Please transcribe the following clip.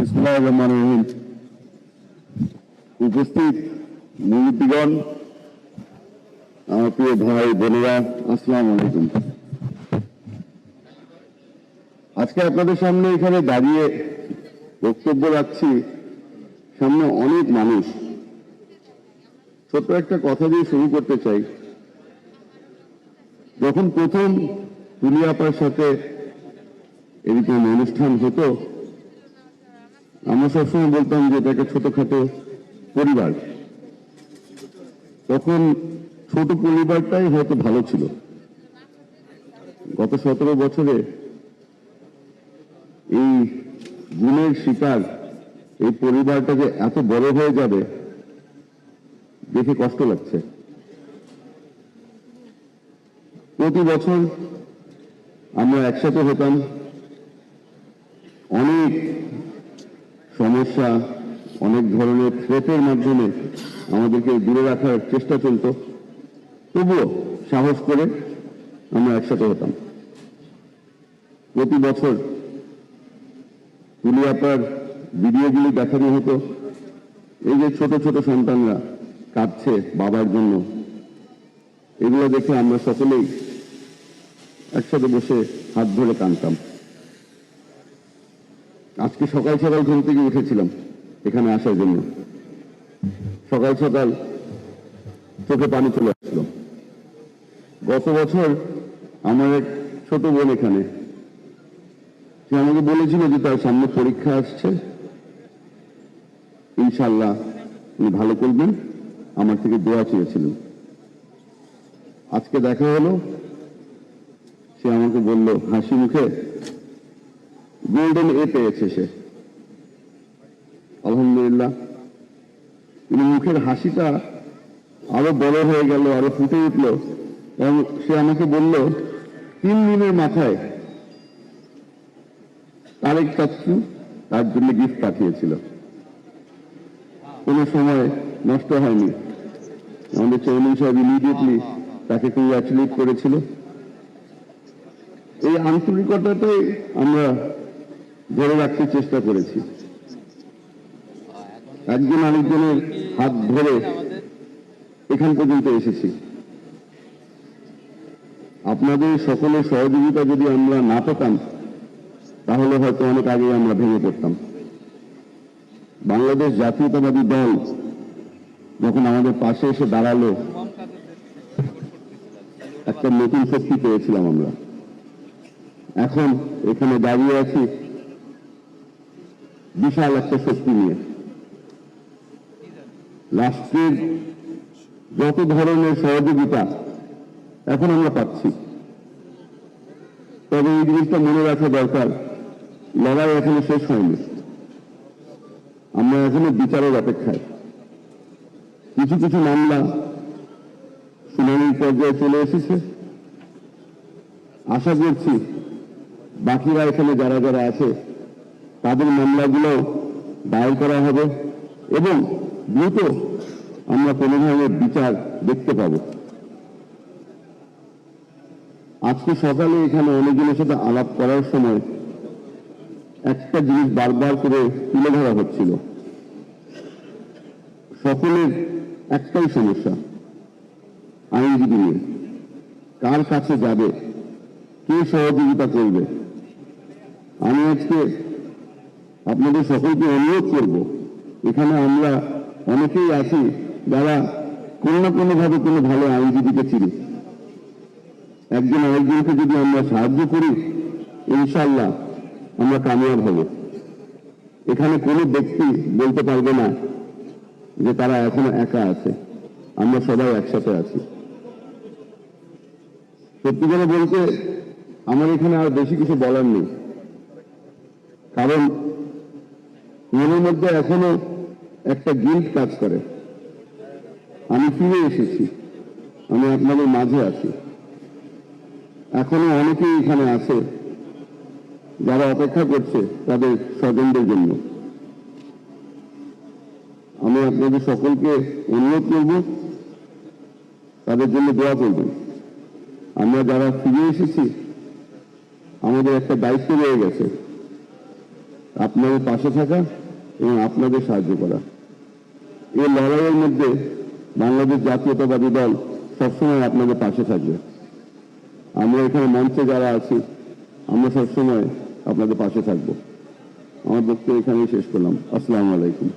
বিসমিল্লাহির রহমানির রহিম। উপস্থিত মুরব্বিগণ, আমার প্রিয় ভাই বোনেরা, আসসালামু আলাইকুম। আজকে আপনাদের সামনে এখানে দাঁড়িয়ে বক্তব্য রাখছি, সামনে অনেক মানুষ। ছোট্ট একটা কথা দিয়ে শুরু করতে চাই। যখন প্রথম তুলি আপার সাথে এরকম অনুষ্ঠান হতো, আমরা সবসময় বলতাম যে এটা একটা ছোটখাটো পরিবার। তখন ছোট পরিবারটাই হয়তো ভালো ছিল। গত 17 বছরে এই গুণের শিকার এই পরিবারটা যে এত বড় হয়ে যাবে দেখে কষ্ট লাগছে। প্রতি বছর আমরা একসাথে হতাম, অনেক সমস্যা, অনেক ধরনের থ্রেটের মাধ্যমে আমাদেরকে দূরে রাখার চেষ্টা চলত, তবুও সাহস করে আমরা একসাথে হতাম। প্রতি বছর তুলি আপার ভিডিওগুলি দেখানো হতো। এই যে ছোট ছোট সন্তানরা কাঁদছে বাবার জন্য, এগুলো দেখে আমরা সকলেই একসাথে বসে হাত ধরে কাঁদতাম। আজকে সকাল সকাল ঘুম থেকে উঠেছিলাম এখানে আসার জন্য। সকাল সকাল চোখে পানি চলে আসলো। গত বছর আমার এক ছোট বোন এখানে, সে আমাকে বলেছিল যে তার সামনে পরীক্ষা আসছে, ইনশাল্লাহ উনি ভালো করবেন, আমার থেকে দোয়া চেয়েছিলেন। আজকে দেখা হলো, সে আমাকে বলল হাসি মুখে গোল্ডেন এ পেয়েছে সে, আলহামদুলিল্লাহ। কিন্তু মুখের হাসিটা আরো বড় হয়ে গেল, আরো ফুটে উঠল, এবং সে আমাকে বলল 3 দিনের মাথায় তারেক চাচ্চু তার জন্য গিফট পাঠিয়েছিল। কোনো সময় নষ্ট হয়নি। আমাদের চেয়ারম্যান সাহেব ইমিডিয়েটলি তাকে কংগ্রাচুলেট করেছিল। এই আন্তরিকতাটাই আমরা ধরে রাখতে চেষ্টা করেছি। একজন আরেকজনের হাত ধরে এখান পর্যন্ত এসেছি। আপনাদের সকলের সহযোগিতা যদি আমরা না পেতাম, তাহলে হয়তো অনেক আগে আমরা ভেঙে পড়তাম। বাংলাদেশ জাতীয়তাবাদী দল যখন আমাদের পাশে এসে দাঁড়ালো, একটা নতুন শক্তি পেয়েছিলাম আমরা। এখন এখানে দাঁড়িয়ে আছি বিশাল একটা শক্তি নিয়ে। রাষ্ট্রের যত ধরনের সহযোগিতা এখন আমরা পাচ্ছি, তবে এই জিনিসটা মনে রাখা দরকার, লড়াই এখনো শেষ হয়নি। আমরা এখনো বিচারের অপেক্ষায়। কিছু কিছু মামলা শুনানির পর্যায়ে চলে এসেছে। আশা করছি বাকিরা এখানে যারা যারা আছে তাদের মামলাগুলো দায়ের করা হবে এবং দ্রুত আমরা কোনো ধরনের বিচার দেখতে পাব। আজকে সকালে এখানে অনেকজনের সাথে আলাপ করার সময় একটা জিনিস বারবার করে তুলে ধরা হচ্ছিল। সকলের একটাই সমস্যা, আইনজীবী নিয়ে। কার কাছে যাবে, কে সহযোগিতা করবে? আমি আজকে আপনাদের সকলকে অনুরোধ করব, এখানে আমরা অনেকেই আছি যারা কোনো না কোনোভাবে কোনো ভালো আইনজীবীকে চিনি। একজন আরেকজনকে যদি আমরা সাহায্য করি, ইনশাল্লাহ আমরা কামিয়াব হব। এখানে কোনো ব্যক্তি বলতে পারবে না যে তারা এখনো একা আছে। আমরা সবাই একসাথে আছি। সত্যি করে বলতে আমার এখানে আর বেশি কিছু বলার নেই, কারণ মনের মধ্যে এখনো একটা গিল্ট কাজ করে। আমি ফিরে এসেছি, আমি আপনাদের মাঝে আছি। এখনো অনেকেই এখানে আছে যারা অপেক্ষা করছে তাদের স্বজনদের জন্য। আমি আপনাদের সকলকে অনুরোধ করব, তাদের জন্য দোয়া করবেন। আমরা যারা ফিরে এসেছি, আমাদের একটা দায়িত্ব রয়ে গেছে, আপনাদের পাশে থাকা এবং আপনাদের সাহায্য করা। এই লড়াইয়ের মধ্যে বাংলাদেশ জাতীয়তাবাদী দল সবসময় আপনাদের পাশে থাকবে। আমরা এখানে মঞ্চে যারা আছি আমরা সবসময় আপনাদের পাশে থাকবো। আমার বক্তব্য এখানেই শেষ করলাম। আসসালামু আলাইকুম।